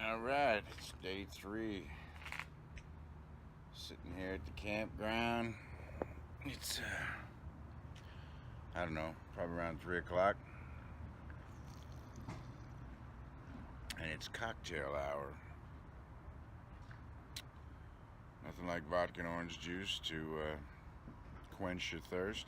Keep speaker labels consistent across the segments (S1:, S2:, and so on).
S1: Alright, it's day 3. Sitting here at the campground. It's, I don't know, probably around 3 o'clock. And it's cocktail hour. Nothing like vodka and orange juice to quench your thirst.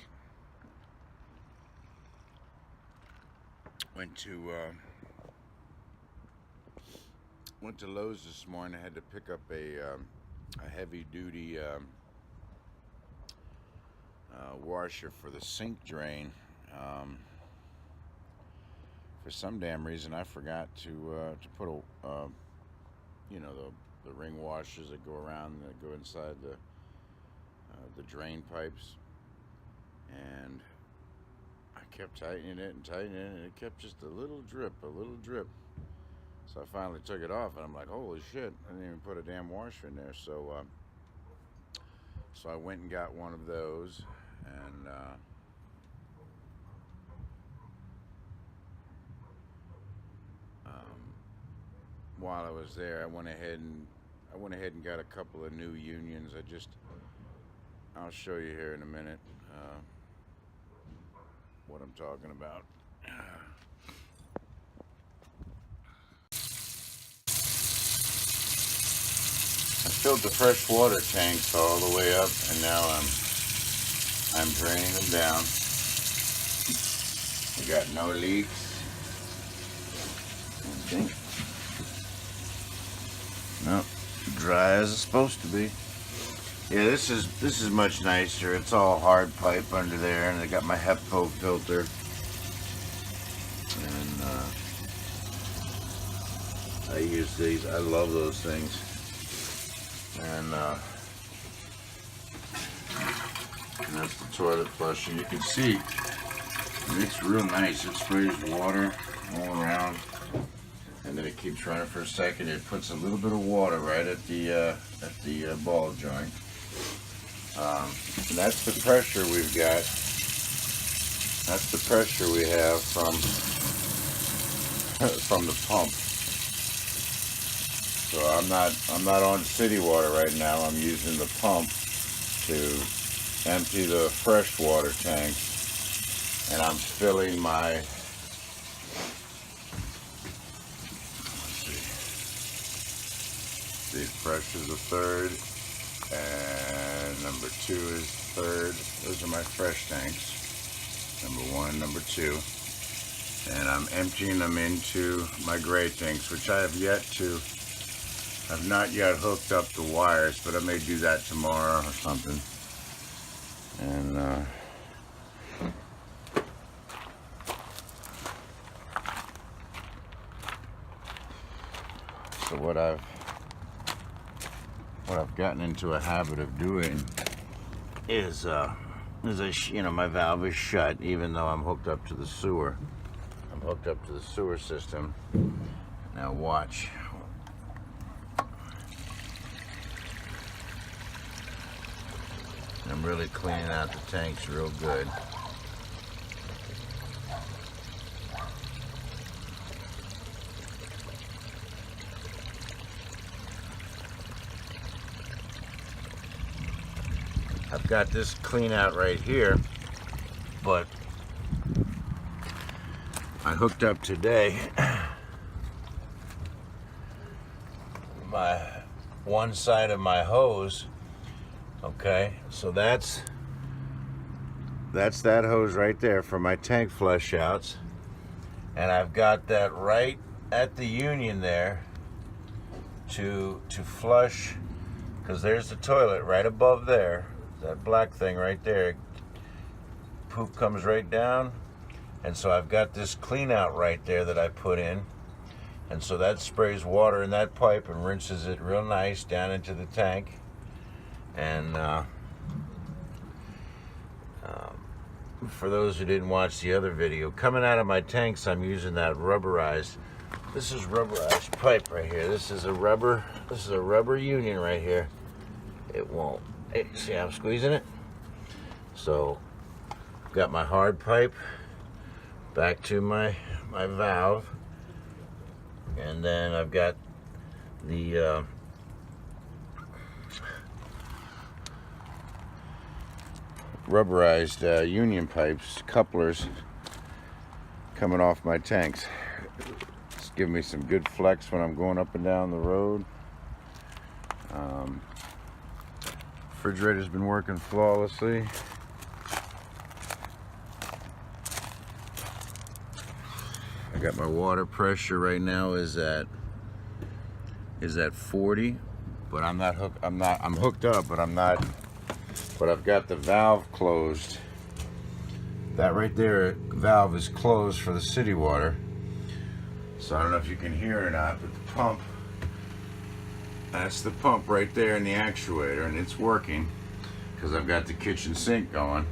S1: Went to Lowe's this morning. I had to pick up a heavy-duty washer for the sink drain. For some damn reason, I forgot to put a, you know, the ring washers that go around, that go inside the drain pipes, and I kept tightening it, and it kept just a little drip. So I finally took it off, and I'm like, holy shit, I didn't even put a damn washer in there. So I went and got one of those, and while I was there, I went ahead and got a couple of new unions. I'll show you here in a minute what I'm talking about. I filled the fresh water tanks all the way up, and now I'm draining them down. We got no leaks. Nope, dry as it's supposed to be. Yeah, this is much nicer. It's all hard pipe under there, and I got my HEPA filter. And I use these. I love those things. And that's the toilet flusher. You can see it's real nice. It sprays water all around, and then it keeps running for a second. It puts a little bit of water right at the ball joint. And that's the pressure we've got. That's the pressure we have from the pump. So I'm not on city water right now. I'm using the pump to empty the fresh water tank, and I'm filling my, let's see, fresh is a third, and number 2 is third. Those are my fresh tanks, number 1, number 2, and I'm emptying them into my gray tanks, which I've not yet hooked up the wires, but I may do that tomorrow or something. And so what I've gotten into a habit of doing is my valve is shut, even though I'm hooked up to the sewer. I'm hooked up to the sewer system. Now watch. I'm really cleaning out the tanks real good. I've got this clean out right here, but I hooked up today my one side of my hose. Okay, so that's that hose right there for my tank flush outs, and I've got that right at the union there to flush, because there's the toilet right above there, that black thing right there. Poop comes right down, and so I've got this clean out right there that I put in, and so that sprays water in that pipe and rinses it real nice down into the tank. And for those who didn't watch the other video, coming out of my tanks, I'm using that rubberized. This is rubberized pipe right here. This is a rubber union right here. It won't. See how I'm squeezing it? So, I've got my hard pipe back to my valve, and then I've got the rubberized union pipes, couplers coming off my tanks. It's giving me some good flex when I'm going up and down the road. Refrigerator's been working flawlessly. I got my water pressure right now is at 40, but I'm hooked up, but I'm not. But I've got the valve closed. That right there, valve is closed for the city water. So I don't know if you can hear it or not, but the pump, that's the pump right there in the actuator, and it's working because I've got the kitchen sink going.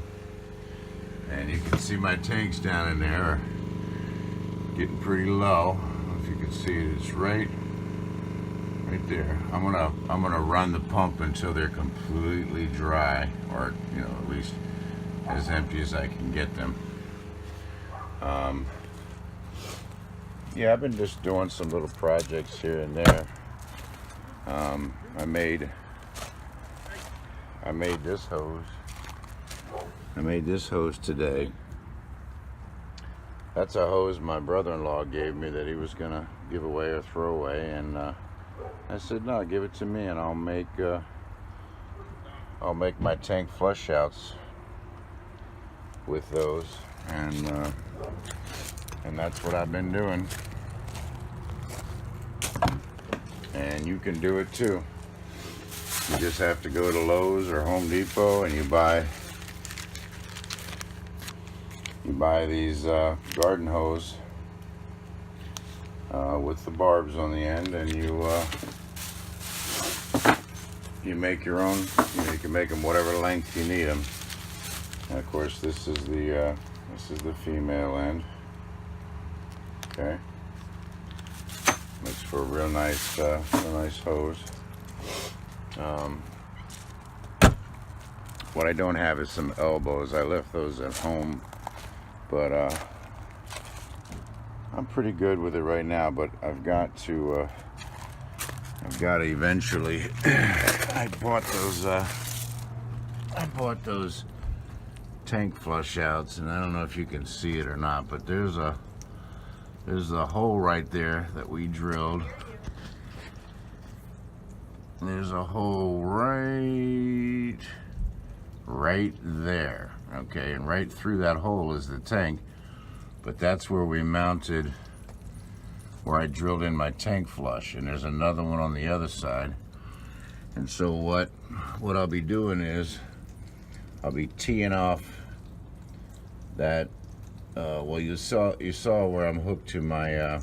S1: And you can see my tanks down in there are getting pretty low. I don't know if you can see it, it's right there. I'm gonna run the pump until they're completely dry, or at least as empty as I can get them. Yeah, I've been just doing some little projects here and there. I made this hose. I made this hose today. That's a hose my brother-in-law gave me that he was gonna give away or throw away, and I said, no, give it to me, and I'll make my tank flush outs with those, and that's what I've been doing. And you can do it too. You just have to go to Lowe's or Home Depot and you buy these garden hose with the barbs on the end, and you make your own. You can make them whatever length you need them. And of course, this is the female end. Okay, makes for a real nice hose. What I don't have is some elbows. I left those at home, but I'm pretty good with it right now. But I've got to eventually. I bought those tank flush outs, and I don't know if you can see it or not, but there's a hole right there that we drilled. There's a hole right there, okay, and right through that hole is the tank, but that's where we mounted, where I drilled in my tank flush, and there's another one on the other side. And so what I'll be doing is I'll be teeing off that. Well, you saw where I'm hooked to my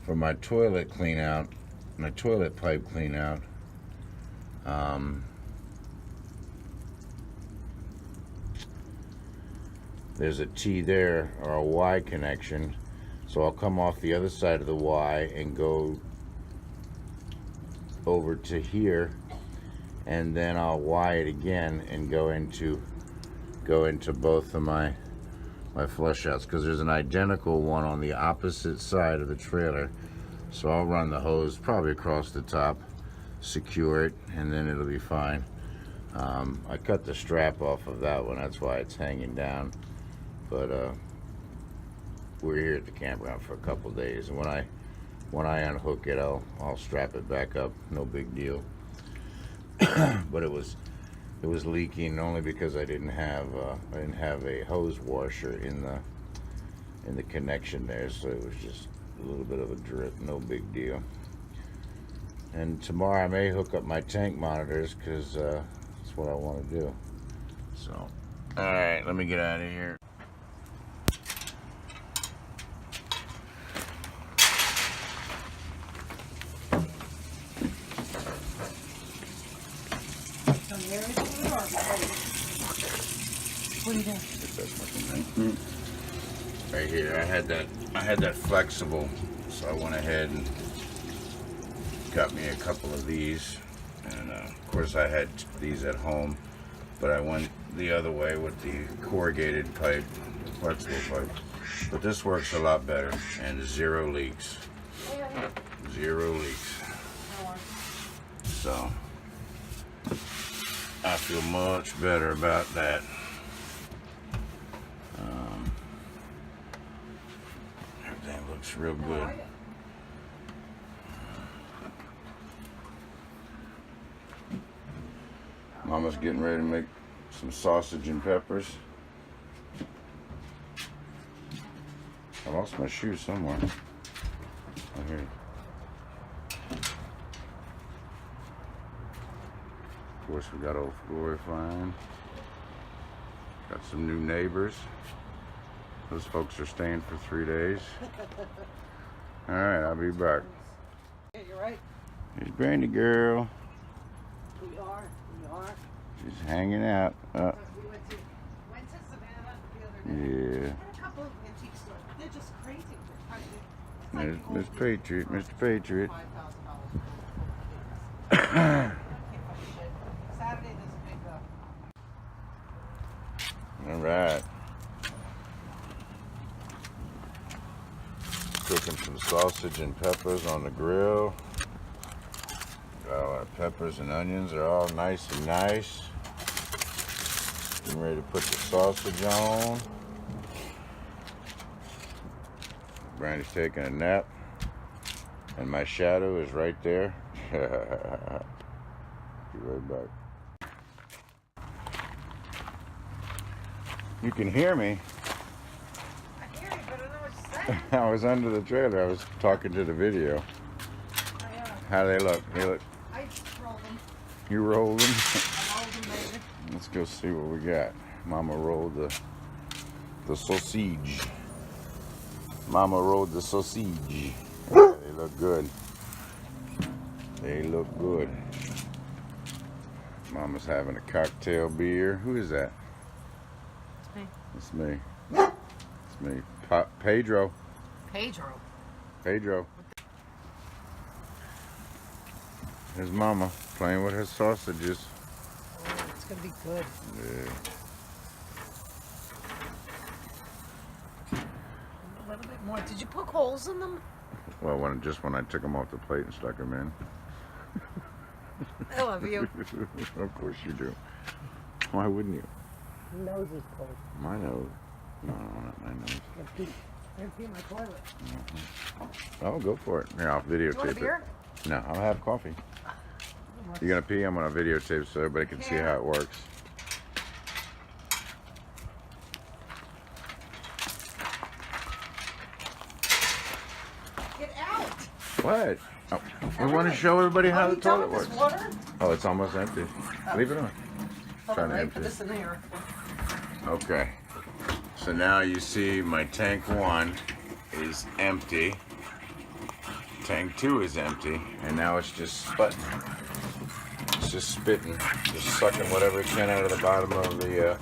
S1: for my toilet clean out, my toilet pipe clean out. There's a T there, or a Y connection, so I'll come off the other side of the Y and go over to here, and then I'll Y it again and go into both of my flush outs, because there's an identical one on the opposite side of the trailer. So I'll run the hose probably across the top, secure it, and then it'll be fine. I cut the strap off of that one, that's why it's hanging down. But we're here at the campground for a couple days, and when I unhook it, I'll strap it back up. No big deal. But it was leaking only because I didn't have a hose washer in the connection there, so it was just a little bit of a drip. No big deal. And tomorrow I may hook up my tank monitors, because that's what I want to do. So, all right, let me get out of here.
S2: What are you doing?
S1: Right here, I had that flexible, so I went ahead and got me a couple of these, and of course I had these at home, but I went the other way with the corrugated pipe, the flexible pipe. But this works a lot better, and zero leaks. Zero leaks. So I feel much better about that. Everything looks real good. Mama's getting ready to make some sausage and peppers. I lost my shoes somewhere. Oh, here. Of course, we got old Flory flying. Got some new neighbors. Those folks are staying for 3 days. All right, I'll be back.
S2: Yeah, you're right.
S1: Here's Brandy girl.
S2: We are.
S1: She's hanging out.
S2: We went to Savannah the other day.
S1: Yeah.
S2: And a couple of antique stores. They're just crazy.
S1: There's Miss Patriot, Mr. Patriot.
S2: $5,000 Saturday there's a big
S1: All right. Cooking some sausage and peppers on the grill. Got all our peppers and onions are all nice and nice. Getting ready to put the sausage on. Brandy's taking a nap. And my shadow is right there. Be right back. You can hear me.
S2: I hear you, but I don't know what you're saying.
S1: I was under the trailer. I was talking to the video. How do they look? They look.
S2: I just rolled them.
S1: You rolled them?
S2: I rolled them, baby.
S1: Let's go see what we got. Mama rolled the sausage. Mama rolled the sausage. Yeah, they look good. They look good. Mama's having a cocktail beer. Who is that?
S2: It's me.
S1: It's me. It's me. Pedro.
S2: Pedro.
S1: Here's Mama playing with her sausages.
S2: Oh, it's gonna be good.
S1: Yeah.
S2: A little bit more. Did you poke holes in them?
S1: Well, when I took them off the plate and stuck them in.
S2: I love you.
S1: Of course you do. Why wouldn't you?
S2: Your nose is cold.
S1: My nose. No, not my nose.
S2: Empty my toilet.
S1: Oh, go for it. Here, I'll
S2: Do you want a
S1: videotape
S2: beer?
S1: it. No, I'll have coffee. You gonna pee? I'm gonna videotape so everybody can see how it works.
S2: Get out!
S1: What? Oh, we want to show everybody how
S2: Are
S1: the
S2: we done
S1: toilet
S2: with
S1: works.
S2: this water?
S1: Oh, it's almost empty. Leave it on.
S2: Hold
S1: Trying
S2: on,
S1: to
S2: let me put
S1: empty.
S2: this in here.
S1: Okay. So now you see my tank 1 is empty. Tank 2 is empty, and now it's just spitting. It's just spitting, just sucking whatever it can out of the bottom of the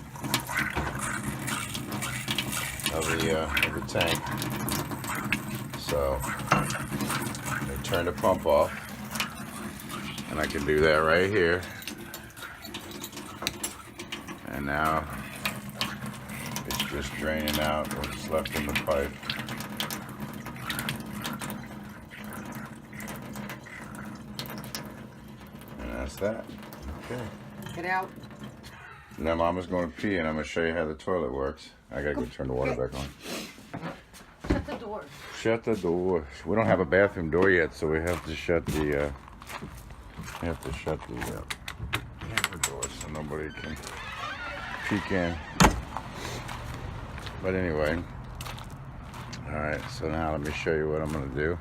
S1: tank. So I turn the pump off, and I can do that right here. And now it's just draining out what's left in the pipe. And that's that. Okay.
S2: Get out.
S1: Now Mama's going to pee, and I'm going to show you how the toilet works. I got to go turn the water back on.
S2: Shut the door.
S1: Shut the door. We don't have a bathroom door yet, so we have to shut the camper door so nobody can peek in. But anyway, all right. So now let me show you what I'm gonna do.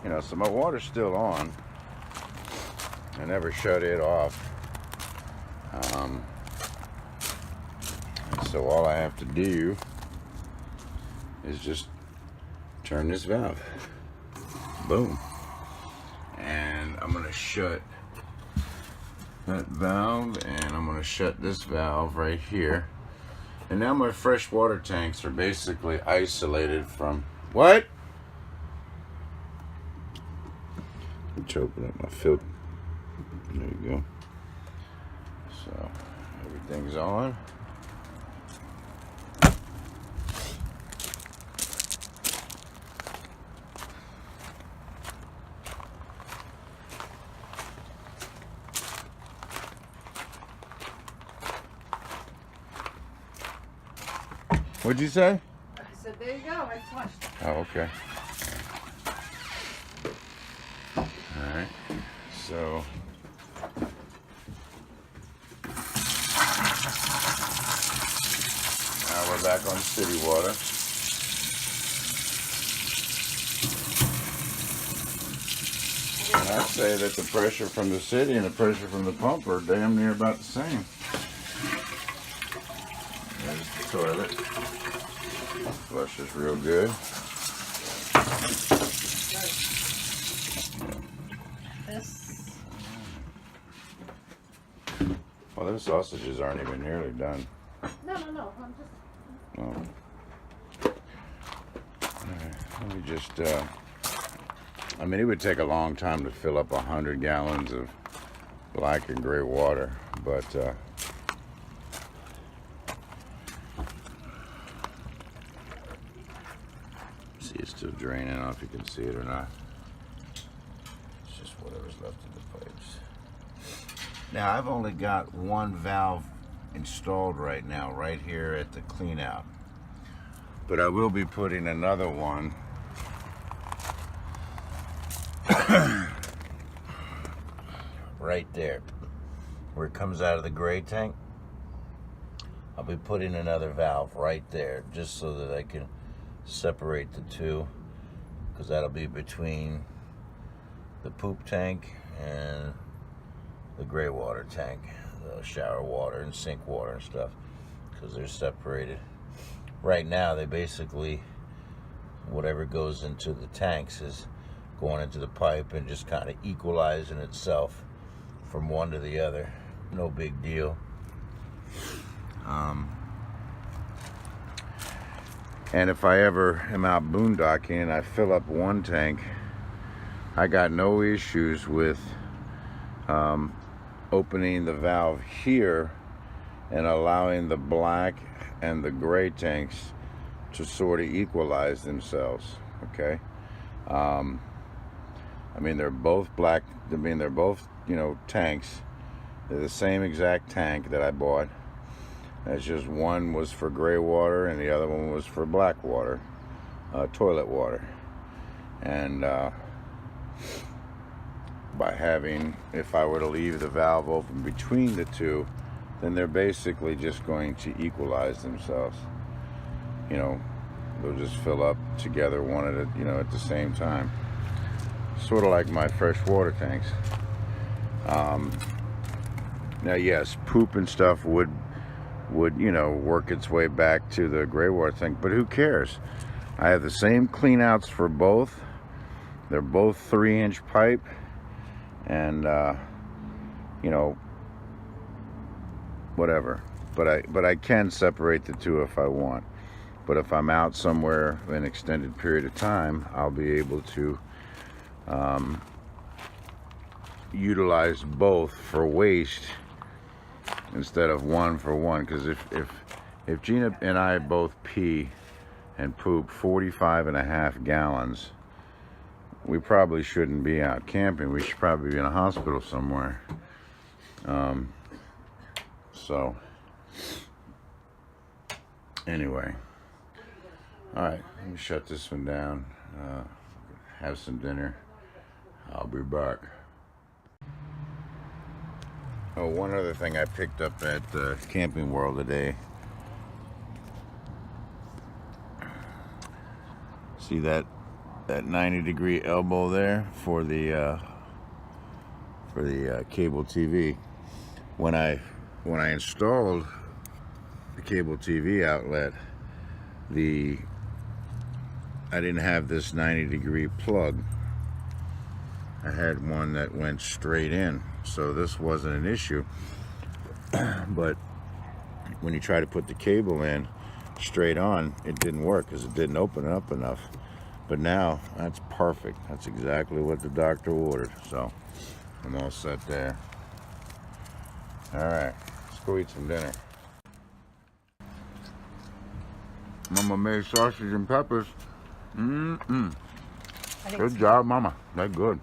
S1: You know, so my water's still on. I never shut it off. So all I have to do is just turn this valve. Boom. And I'm gonna shut that valve, and I'm gonna shut this valve right here. And now my fresh water tanks are basically isolated from what? Let's open up my filter. There you go. So everything's on. What'd you say?
S2: I said, there you go. I flushed.
S1: Oh, okay. Alright. So now we're back on city water. And I'd say that the pressure from the city and the pressure from the pump are damn near about the same. There's the toilet. Flushes real good.
S2: This.
S1: Well, those sausages aren't even nearly done.
S2: No. I'm just.
S1: Oh. Alright, let me just, I mean, it would take a long time to fill up 100 gallons of black and gray water, but, see, it's still draining. I don't know if you can see it or not. It's just whatever's left in the pipes. Now, I've only got one valve installed right now, right here at the clean out. But I will be putting another one right there where it comes out of the gray tank. I'll be putting another valve right there just so that I can separate the two, because that'll be between the poop tank and the gray water tank, the shower water and sink water and stuff, because they're separated. Right now, they basically, whatever goes into the tanks is going into the pipe and just kind of equalizing itself from one to the other. No big deal. And if I ever am out boondocking and I fill up one tank, I got no issues with opening the valve here and allowing the black and the gray tanks to sort of equalize themselves. Okay. I mean, they're both black. I mean, they're both, you know, tanks. They're the same exact tank that I bought. It's just one was for gray water and the other one was for black water, toilet water. And by having, if I were to leave the valve open between the two, then they're basically just going to equalize themselves. You know, they'll just fill up together one at a, you know, at the same time. Sort of like my fresh water tanks. Now, yes, poop and stuff would you know, work its way back to the gray water tank, but who cares? I have the same clean outs for both. They're both 3-inch pipe, and you know, whatever. But I can separate the two if I want. But if I'm out somewhere for an extended period of time, I'll be able to utilize both for waste instead of one for one. Because if Gina and I both pee and poop 45.5 gallons, we probably shouldn't be out camping. We should probably be in a hospital somewhere. So anyway, all right, let me shut this one down, have some dinner. I'll be back. Oh, one other thing I picked up at Camping World today. See that 90-degree elbow there for the cable TV. When I installed the cable TV outlet, I didn't have this 90-degree plug. I had one that went straight in, so this wasn't an issue. But when you try to put the cable in straight on, it didn't work because it didn't open up enough. But now that's perfect. That's exactly what the doctor ordered. So I'm all set there. All right, let's go eat some dinner. Mama made sausage and peppers. Good job, Mama. They're good.